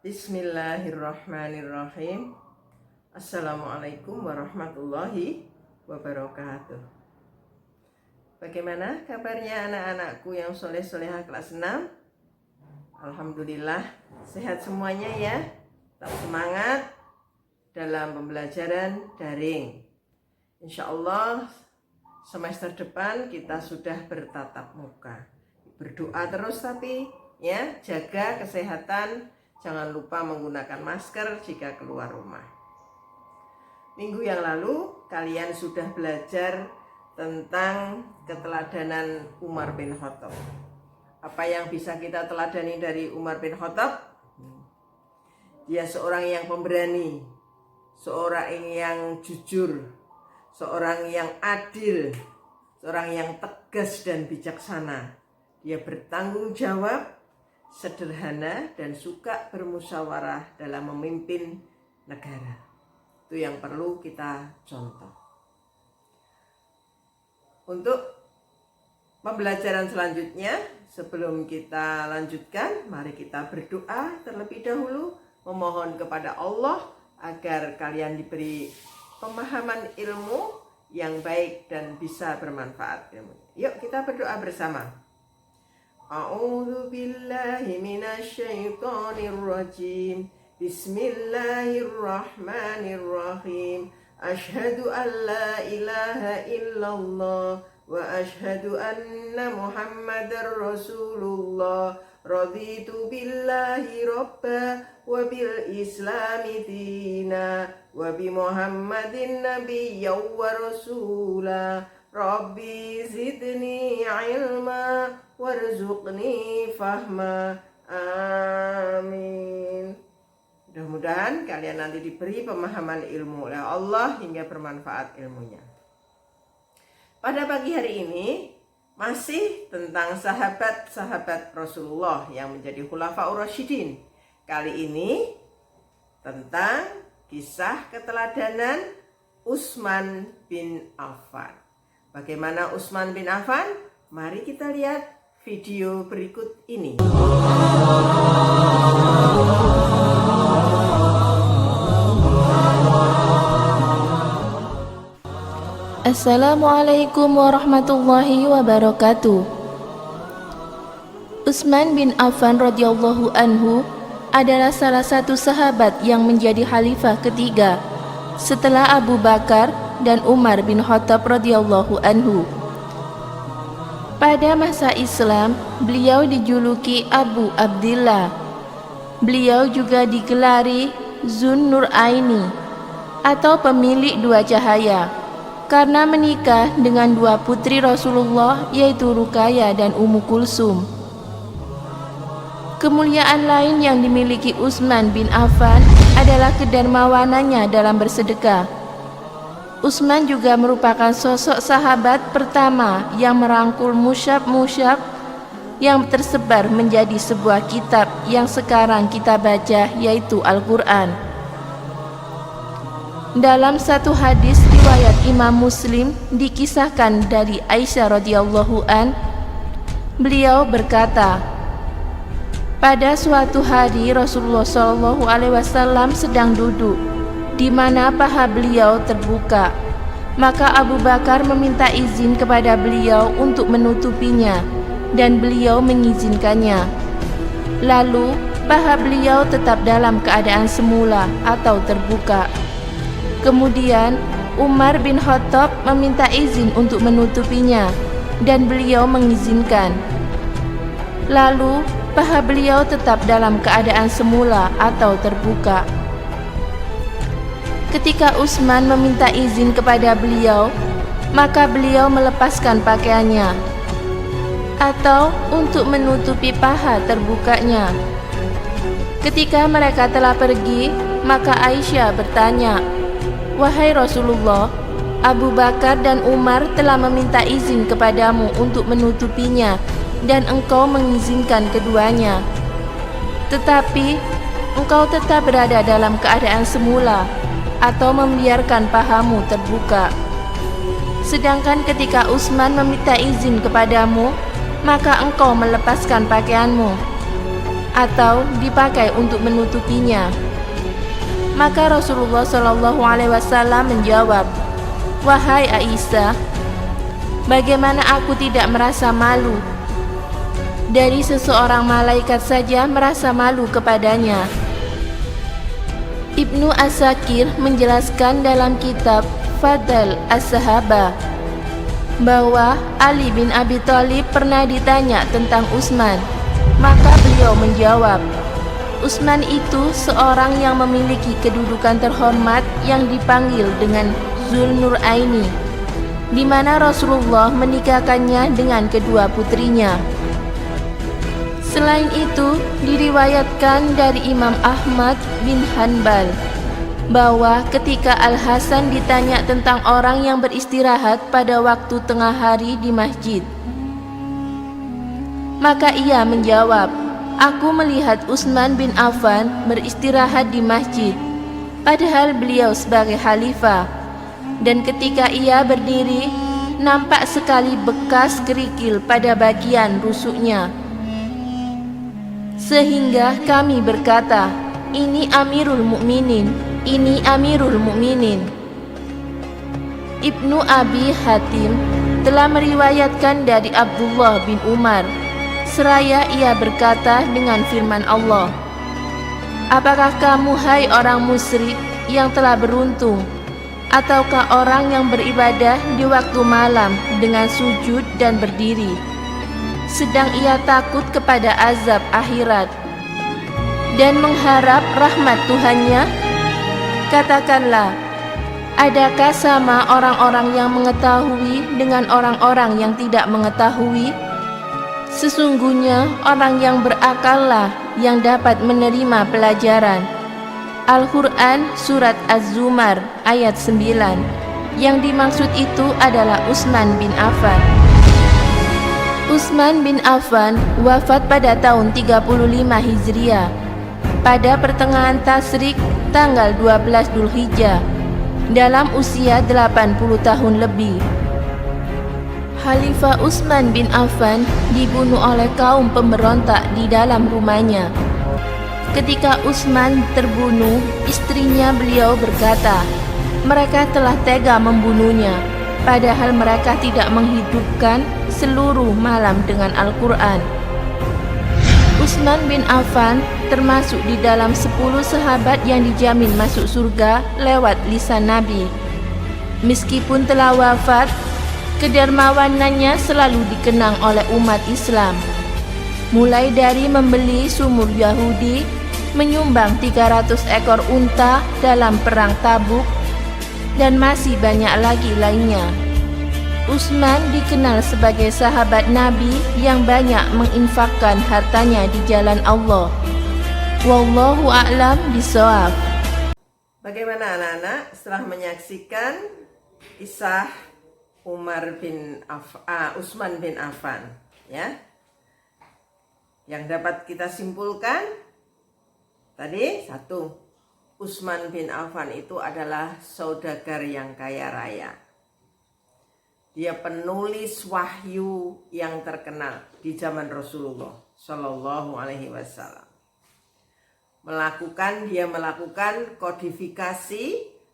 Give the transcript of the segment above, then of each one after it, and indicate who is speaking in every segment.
Speaker 1: Bismillahirrahmanirrahim. Assalamualaikum warahmatullahi wabarakatuh. Bagaimana kabarnya anak-anakku yang soleh-solehah kelas 6? Alhamdulillah sehat semuanya ya. Tetap semangat dalam pembelajaran daring. Insya Allah semester depan kita sudah bertatap muka. Berdoa terus tapi ya, jaga kesehatan. Jangan lupa menggunakan masker jika keluar rumah. Minggu yang lalu kalian sudah belajar tentang keteladanan Umar bin Khattab. Apa yang bisa kita teladani dari Umar bin Khattab? Dia seorang yang pemberani, seorang yang jujur, seorang yang adil, seorang yang tegas dan bijaksana. Dia bertanggung jawab, sederhana, dan suka bermusyawarah dalam memimpin negara. Itu yang perlu kita contoh. Untuk pembelajaran selanjutnya, sebelum kita lanjutkan, mari kita berdoa terlebih dahulu, memohon kepada Allah agar kalian diberi pemahaman ilmu yang baik dan bisa bermanfaat ilmunya. Yuk kita berdoa bersama. A'udzu billahi minasy syaithanir rajim. Bismillahirrahmanirrahim. Asyhadu an la ilaha illallah wa asyhadu anna Muhammadar Rasulullah. Raditu billahi rabba wa bil islami dina wa bi Muhammadin nabiyyan wa rasula. Rabbi zidni ilma warzuqni fahma. Amin. Mudah-mudahan kalian nanti diberi pemahaman ilmu oleh Allah hingga bermanfaat ilmunya. Pada pagi hari ini masih tentang sahabat-sahabat Rasulullah yang menjadi khulafaur rasyidin. Kali ini tentang kisah keteladanan Utsman bin Affan. Bagaimana Utsman bin Affan? Mari kita lihat video berikut ini.
Speaker 2: Assalamualaikum warahmatullahi wabarakatuh. Utsman bin Affan radhiyallahu anhu adalah salah satu sahabat yang menjadi khalifah ketiga setelah Abu Bakar dan Umar bin Khattab radhiyallahu anhu. Pada masa Islam, beliau dijuluki Abu Abdillah. Beliau juga digelari Zun Nuraini atau pemilik dua cahaya karena menikah dengan dua putri Rasulullah, yaitu Ruqayyah dan Ummu Kulsum. Kemuliaan lain yang dimiliki Utsman bin Affan adalah kedermawanannya dalam bersedekah. Utsman juga merupakan sosok sahabat pertama yang merangkul musyaf-musyaf yang tersebar menjadi sebuah kitab yang sekarang kita baca, yaitu Al-Quran. Dalam satu hadis riwayat Imam Muslim dikisahkan dari Aisyah radhiyallahu an, beliau berkata, pada suatu hari Rasulullah SAW sedang duduk di mana paha beliau terbuka. Maka Abu Bakar meminta izin kepada beliau untuk menutupinya, dan beliau mengizinkannya. Lalu paha beliau tetap dalam keadaan semula atau terbuka. Kemudian Umar bin Khattab meminta izin untuk menutupinya, dan beliau mengizinkan. Lalu paha beliau tetap dalam keadaan semula atau terbuka. Ketika Utsman meminta izin kepada beliau, maka beliau melepaskan pakaiannya atau untuk menutupi paha terbukanya. Ketika mereka telah pergi, maka Aisyah bertanya, "Wahai Rasulullah, Abu Bakar dan Umar telah meminta izin kepadamu untuk menutupinya, dan engkau mengizinkan keduanya. Tetapi engkau tetap berada dalam keadaan semula atau membiarkan pahamu terbuka. Sedangkan ketika Utsman meminta izin kepadamu, maka engkau melepaskan pakaianmu atau dipakai untuk menutupinya. Maka Rasulullah SAW menjawab, "Wahai Aisyah, bagaimana aku tidak merasa malu? Dari seseorang malaikat saja merasa malu kepadanya." Ibnu Asakir menjelaskan dalam kitab Fadl As-Sahabah bahwa Ali bin Abi Thalib pernah ditanya tentang Utsman. Maka beliau menjawab, Utsman itu seorang yang memiliki kedudukan terhormat yang dipanggil dengan Zulnuraini, di mana Rasulullah menikahkannya dengan kedua putrinya. Selain itu, diriwayatkan dari Imam Ahmad bin Hanbal bahwa ketika Al-Hasan ditanya tentang orang yang beristirahat pada waktu tengah hari di masjid, maka ia menjawab, "Aku melihat Utsman bin Affan beristirahat di masjid, padahal beliau sebagai khalifah. Dan ketika ia berdiri, nampak sekali bekas kerikil pada bagian rusuknya. Sehingga kami berkata, ini Amirul Mukminin, ini Amirul Mukminin." Ibnu Abi Hatim telah meriwayatkan dari Abdullah bin Umar, seraya ia berkata dengan firman Allah, "Apakah kamu, hai orang musyrik yang telah beruntung, ataukah orang yang beribadah di waktu malam dengan sujud dan berdiri, sedang ia takut kepada azab akhirat dan mengharap rahmat Tuhannya? Katakanlah, adakah sama orang-orang yang mengetahui dengan orang-orang yang tidak mengetahui? Sesungguhnya orang yang berakallah yang dapat menerima pelajaran." Al-Quran Surat Az-Zumar ayat 9. Yang dimaksud itu adalah Utsman bin Affan. Utsman bin Affan wafat pada tahun 35 Hijriah pada pertengahan Tasyrik tanggal 12 Dzulhijjah dalam usia 80 tahun lebih. Khalifah Utsman bin Affan dibunuh oleh kaum pemberontak di dalam rumahnya. Ketika Utsman terbunuh, istrinya beliau berkata, mereka telah tega membunuhnya, padahal mereka tidak menghidupkan seluruh malam dengan Al-Quran. Utsman bin Affan termasuk di dalam 10 sahabat yang dijamin masuk surga lewat lisan Nabi. Meskipun telah wafat, kedermawanannya selalu dikenang oleh umat Islam. Mulai dari membeli sumur Yahudi, menyumbang 300 ekor unta dalam perang Tabuk, dan masih banyak lagi lainnya. Utsman dikenal sebagai sahabat Nabi yang banyak menginfakkan hartanya di jalan Allah. Wallahu a'lam bishawab.
Speaker 1: Bagaimana anak-anak setelah menyaksikan kisah Utsman bin Affan, ya? Yang dapat kita simpulkan tadi, satu, Utsman bin Affan itu adalah saudagar yang kaya raya. Dia penulis wahyu yang terkenal di zaman Rasulullah Shallallahu Alaihi Wasallam. Dia melakukan kodifikasi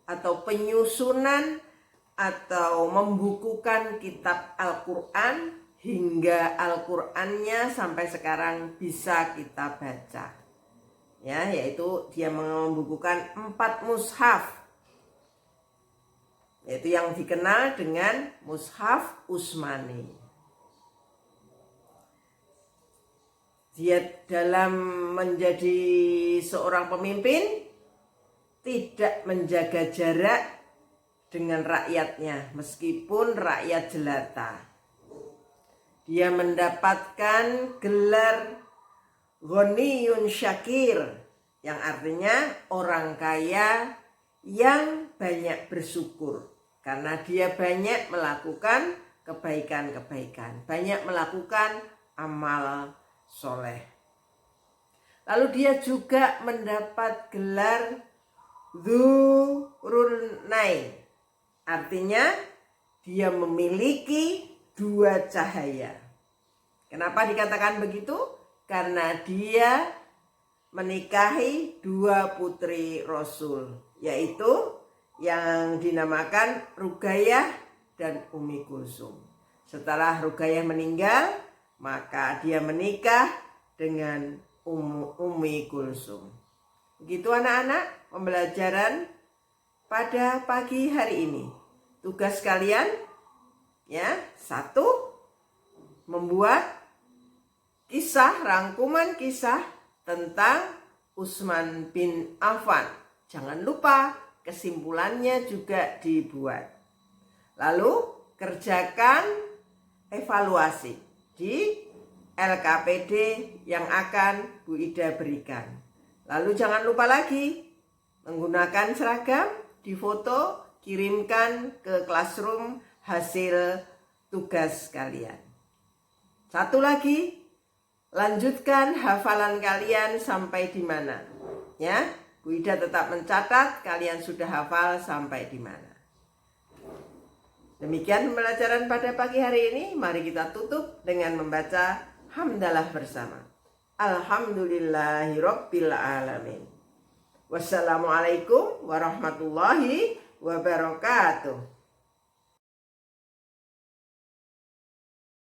Speaker 1: atau penyusunan atau membukukan kitab Al-Quran hingga Al-Qur'annya sampai sekarang bisa kita baca. Ya, yaitu dia membukukan 4 mushaf. Yaitu yang dikenal dengan Mushaf Utsmani. Dia dalam menjadi seorang pemimpin tidak menjaga jarak dengan rakyatnya meskipun rakyat jelata. Dia mendapatkan gelar Ghaniyun Syakir, yang artinya orang kaya yang banyak bersyukur karena dia banyak melakukan kebaikan-kebaikan, banyak melakukan amal soleh. Lalu dia juga mendapat gelar Dzurrunain, artinya dia memiliki 2 cahaya. Kenapa dikatakan begitu? Karena dia menikahi dua putri Rasul, yaitu yang dinamakan Ruqayyah dan Ummi Kulsum. Setelah Ruqayyah meninggal, maka dia menikah dengan Ummi Kulsum. Begitu anak-anak, pembelajaran pada pagi hari ini. Tugas kalian ya, 1, membuat rangkuman kisah tentang Utsman bin Affan. Jangan lupa kesimpulannya juga dibuat. Lalu kerjakan evaluasi di LKPD yang akan Bu Ida berikan. Lalu jangan lupa lagi menggunakan seragam, difoto, kirimkan ke classroom hasil tugas kalian. Satu lagi, lanjutkan hafalan kalian sampai di mana. Ya, Bu Ida tetap mencatat kalian sudah hafal sampai di mana. Demikian pembelajaran pada pagi hari ini. Mari kita tutup dengan membaca hamdalah bersama. Alhamdulillahirabbil alamin. Wassalamualaikum warahmatullahi wabarakatuh.